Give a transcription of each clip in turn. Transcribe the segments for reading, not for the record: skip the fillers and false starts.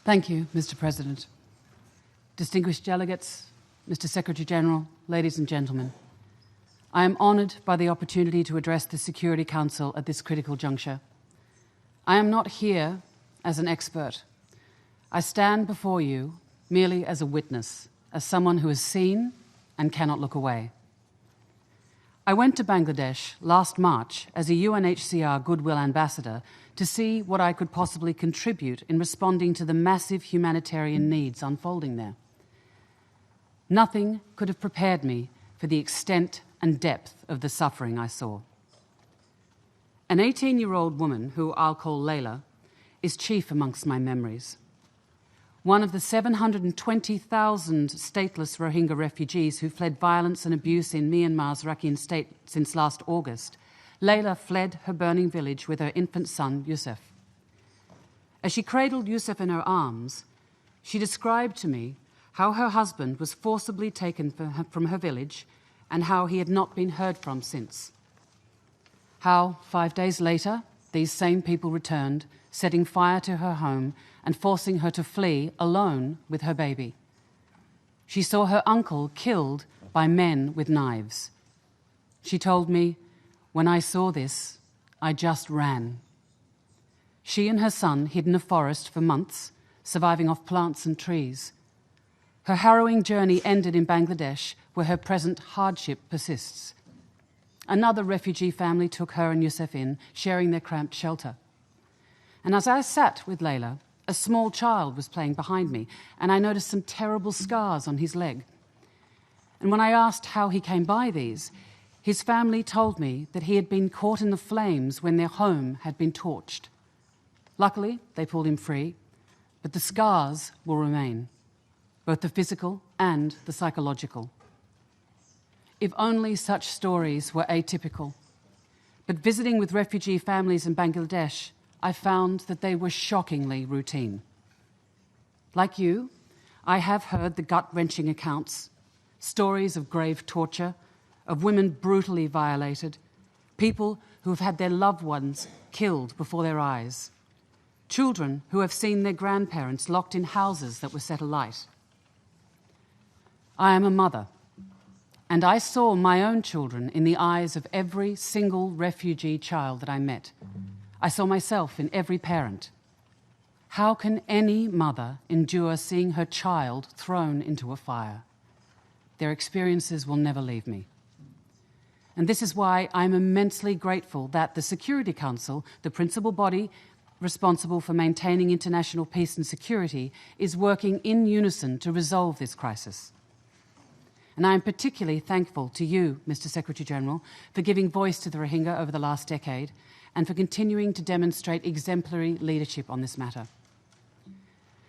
Thank you, Mr. President. Distinguished delegates, Mr. Secretary-General, ladies and gentlemen, I am honoured by the opportunity to address the Security Council at this critical juncture. I am not here as an expert. I stand before you merely as a witness, as someone who has seen and cannot look away. I went to Bangladesh last March as a UNHCR Goodwill Ambassador to see what I could possibly contribute in responding to the massive humanitarian needs unfolding there. Nothing could have prepared me for the extent and depth of the suffering I saw. An 18-year-old woman, who I'll call Layla, is chief amongst my memories. One of the 720,000 stateless Rohingya refugees who fled violence and abuse in Myanmar's Rakhine state since last August, Layla fled her burning village with her infant son, Yusuf. As she cradled Yusuf in her arms, she described to me how her husband was forcibly taken from her village and how he had not been heard from since. How, 5 days later, these same people returned, setting fire to her home and forcing her to flee alone with her baby. She saw her uncle killed by men with knives. She told me, "When I saw this, I just ran." She and her son hid in a forest for months, surviving off plants and trees. Her harrowing journey ended in Bangladesh, where her present hardship persists. Another refugee family took her and Yusuf in, sharing their cramped shelter. And as I sat with Layla, a small child was playing behind me, and I noticed some terrible scars on his leg. And when I asked how he came by these, his family told me that he had been caught in the flames when their home had been torched. Luckily, they pulled him free, but the scars will remain, both the physical and the psychological. If only such stories were atypical. But visiting with refugee families in Bangladesh, I found that they were shockingly routine. Like you, I have heard the gut-wrenching accounts, stories of grave torture, of women brutally violated, people who have had their loved ones killed before their eyes, children who have seen their grandparents locked in houses that were set alight. I am a mother, and I saw my own children in the eyes of every single refugee child that I met. I saw myself in every parent. How can any mother endure seeing her child thrown into a fire? Their experiences will never leave me. And this is why I'm immensely grateful that the Security Council, the principal body responsible for maintaining international peace and security, is working in unison to resolve this crisis. And I am particularly thankful to you, Mr. Secretary-General, for giving voice to the Rohingya over the last decade and for continuing to demonstrate exemplary leadership on this matter.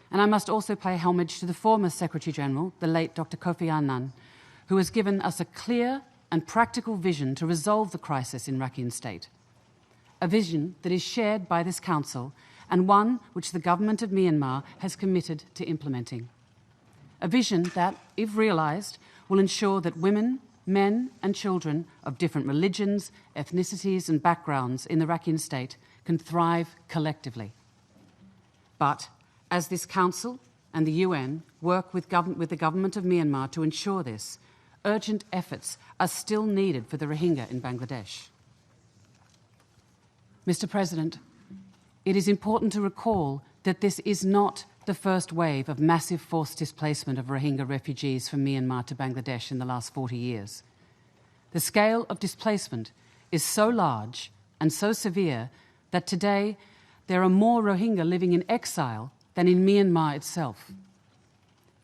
And I must also pay homage to the former Secretary-General, the late Dr. Kofi Annan, who has given us a clear and practical vision to resolve the crisis in Rakhine State, a vision that is shared by this Council and one which the government of Myanmar has committed to implementing. A vision that, if realised, will ensure that women, men and children of different religions, ethnicities and backgrounds in the Rakhine State can thrive collectively. But as this Council and the UN work with the government of Myanmar to ensure this, urgent efforts are still needed for the Rohingya in Bangladesh. Mr. President, it is important to recall that this is not the first wave of massive forced displacement of Rohingya refugees from Myanmar to Bangladesh in the last 40 years. The scale of displacement is so large and so severe that today there are more Rohingya living in exile than in Myanmar itself.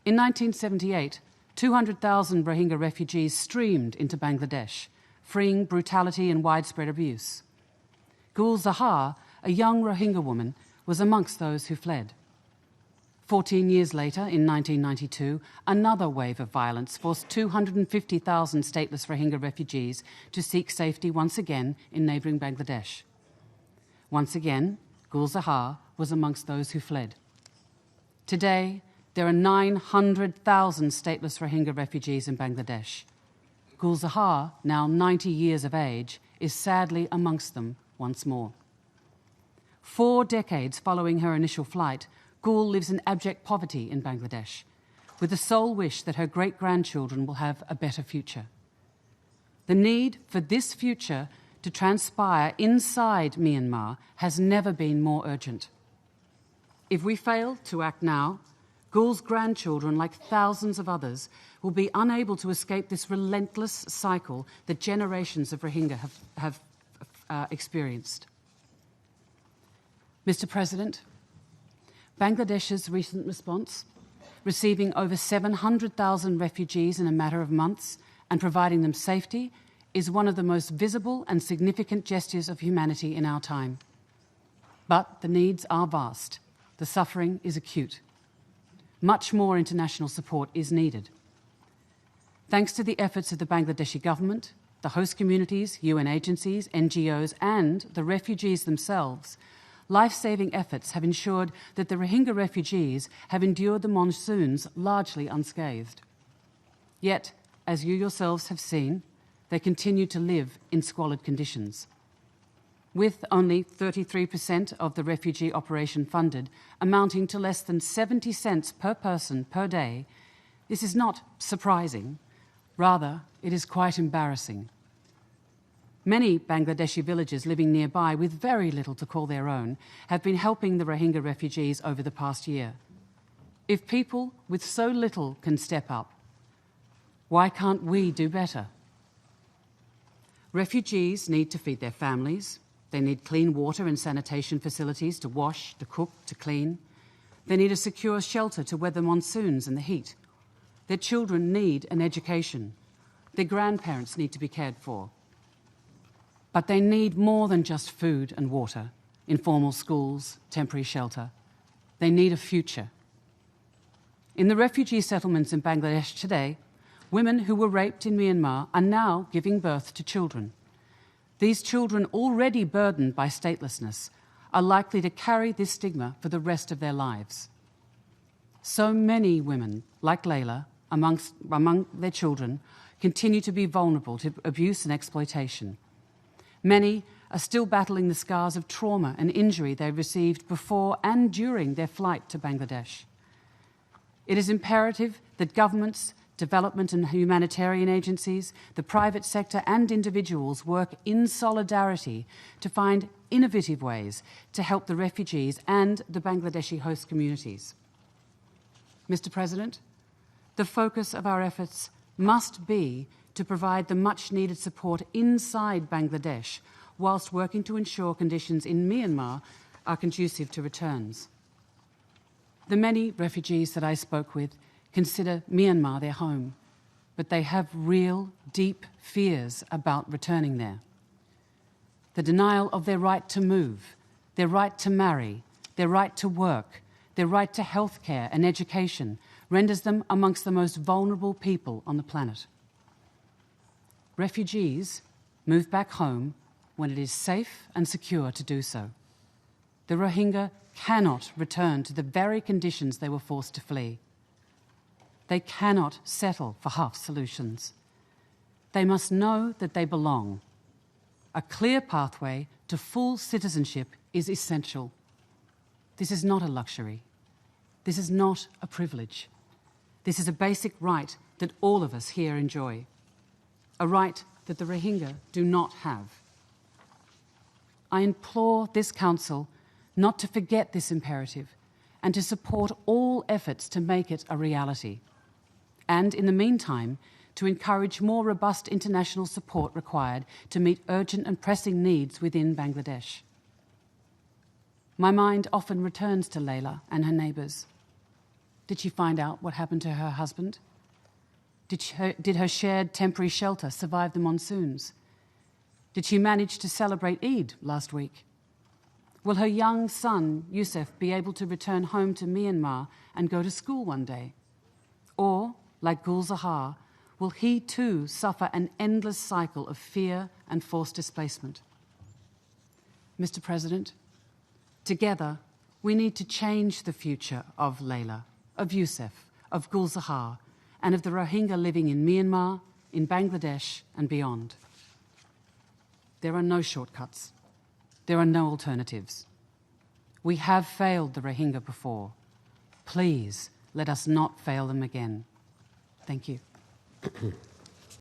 In 1978, 200,000 Rohingya refugees streamed into Bangladesh, freeing brutality and widespread abuse. Gul Zahar, a young Rohingya woman, was amongst those who fled. 14 years later, in 1992, another wave of violence forced 250,000 stateless Rohingya refugees to seek safety once again in neighbouring Bangladesh. Once again, Gul Zahar was amongst those who fled. Today, there are 900,000 stateless Rohingya refugees in Bangladesh. Gul Zahar, now 90 years of age, is sadly amongst them once more. 4 decades following her initial flight, Gul lives in abject poverty in Bangladesh, with the sole wish that her great-grandchildren will have a better future. The need for this future to transpire inside Myanmar has never been more urgent. If we fail to act now, Gul's grandchildren, like thousands of others, will be unable to escape this relentless cycle that generations of Rohingya have experienced. Mr. President, Bangladesh's recent response, receiving over 700,000 refugees in a matter of months and providing them safety, is one of the most visible and significant gestures of humanity in our time. But the needs are vast. The suffering is acute. Much more international support is needed. Thanks to the efforts of the Bangladeshi government, the host communities, UN agencies, NGOs, and the refugees themselves, life-saving efforts have ensured that the Rohingya refugees have endured the monsoons largely unscathed. Yet, as you yourselves have seen, they continue to live in squalid conditions. With only 33% of the refugee operation funded, amounting to less than 70 cents per person per day, this is not surprising. Rather, it is quite embarrassing. Many Bangladeshi villages living nearby with very little to call their own have been helping the Rohingya refugees over the past year. If people with so little can step up, why can't we do better? Refugees need to feed their families. They need clean water and sanitation facilities to wash, to cook, to clean. They need a secure shelter to weather monsoons and the heat. Their children need an education. Their grandparents need to be cared for. But they need more than just food and water, informal schools, temporary shelter. They need a future. In the refugee settlements in Bangladesh today, women who were raped in Myanmar are now giving birth to children. These children, already burdened by statelessness, are likely to carry this stigma for the rest of their lives. So many women, like Layla, among their children, continue to be vulnerable to abuse and exploitation. Many are still battling the scars of trauma and injury they received before and during their flight to Bangladesh. It is imperative that governments, development and humanitarian agencies, the private sector and individuals work in solidarity to find innovative ways to help the refugees and the Bangladeshi host communities. Mr. President, the focus of our efforts must be to provide the much-needed support inside Bangladesh whilst working to ensure conditions in Myanmar are conducive to returns. The many refugees that I spoke with consider Myanmar their home, but they have real, deep fears about returning there. The denial of their right to move, their right to marry, their right to work, their right to healthcare and education renders them amongst the most vulnerable people on the planet. Refugees move back home when it is safe and secure to do so. The Rohingya cannot return to the very conditions they were forced to flee. They cannot settle for half solutions. They must know that they belong. A clear pathway to full citizenship is essential. This is not a luxury. This is not a privilege. This is a basic right that all of us here enjoy. A right that the Rohingya do not have. I implore this Council not to forget this imperative and to support all efforts to make it a reality. And in the meantime, to encourage more robust international support required to meet urgent and pressing needs within Bangladesh. My mind often returns to Layla and her neighbours. Did she find out what happened to her husband? Did her shared temporary shelter survive the monsoons? Did she manage to celebrate Eid last week? Will her young son, Yusuf, be able to return home to Myanmar and go to school one day? Or, like Gul Zahar, will he too suffer an endless cycle of fear and forced displacement? Mr. President, together we need to change the future of Layla, of Yusuf, of Gul Zahar, and of the Rohingya living in Myanmar, in Bangladesh and beyond. There are no shortcuts. There are no alternatives. We have failed the Rohingya before. Please let us not fail them again. Thank you.